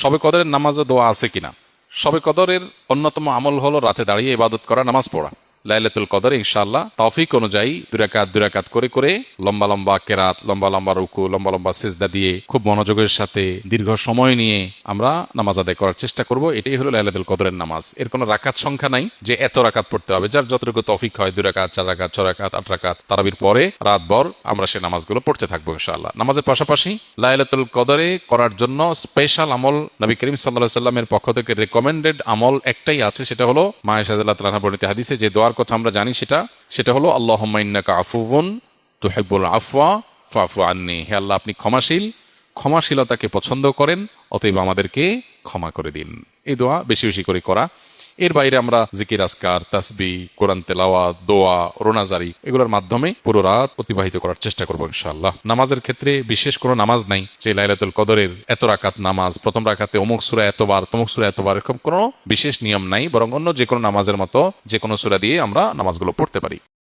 শবে কদরের নামাজ ও দোয়া আছে কিনা? শবে কদরের অন্যতম আমল হলো রাতে দাঁড়িয়ে ইবাদত করা, নামাজ পড়া। লাইলাতুল কদর ইনশাআল্লাহ তৌফিক অনুযায়ী দুই রাকাত করে করে লম্বা লম্বা কেরাত, লম্বা লম্বা রুকু, লম্বা লম্বা সিজদা দিয়ে খুব মনোযোগের সাথে দীর্ঘ সময় নিয়ে আমরা নামাজ আদায় করার চেষ্টা করব। এটাই হলো লাইলাতুল কদরের নামাজ। এর কোনো রাকাত সংখ্যা নাই যে এত রাকাত পড়তে হবে। যার যতটুকু তৌফিক হয়, 2 রাকাত, 4 রাকাত, 6 রাকাত, 8 রাকাত, তারাবির পরে রাতভর আমরা সে নামাজগুলো পড়তে থাকবো ইনশাআল্লাহ। নামাজের পাশাপাশি লাইলাতুল কদরে করার জন্য স্পেশাল আমল নবী করিম সাল্লাল্লাহু আলাইহি সাল্লামের পক্ষ থেকে রেকমেন্ডেড আমল একটাই আছে, সেটা হলো মা আয়েশা রাদিয়াল্লাহু তাআলা বর্ণিত হাদিসে যে দোয়ার কথা আমরা জানি সেটা হলো আল্লাহুম্মা ইন্নাকা আফুউন তুহিব্বুল আফওয়া ফাফু আন্নি। হে আল্লাহ, আপনি ক্ষমাশীল, ক্ষমাশীলতাকে পছন্দ করেন, অতএব আমাদেরকে ক্ষমা করে দিন। এই দোয়া বেশি বেশি করে করা। এর বাইরে আমরা জিকির, আজকার, তাসবিহ, কোরআন তেলাওয়াত, দোয়া, রোনাজারি এগুলোর মাধ্যমে পুরো রাত অতিবাহিত করার চেষ্টা করবো ইনশাআল্লাহ। নামাজের ক্ষেত্রে বিশেষ কোনো নামাজ নাই যে লাইলাতুল কদরের এত রাকাত নামাজ, প্রথম রাকাতে অমুক সূরা এতবার, তমুক সূরা এতবার, এরকম কোনো বিশেষ নিয়ম নাই। বরং অন্য যে কোনো নামাজের মতো যে কোনো সূরা দিয়ে আমরা নামাজগুলো পড়তে পারি।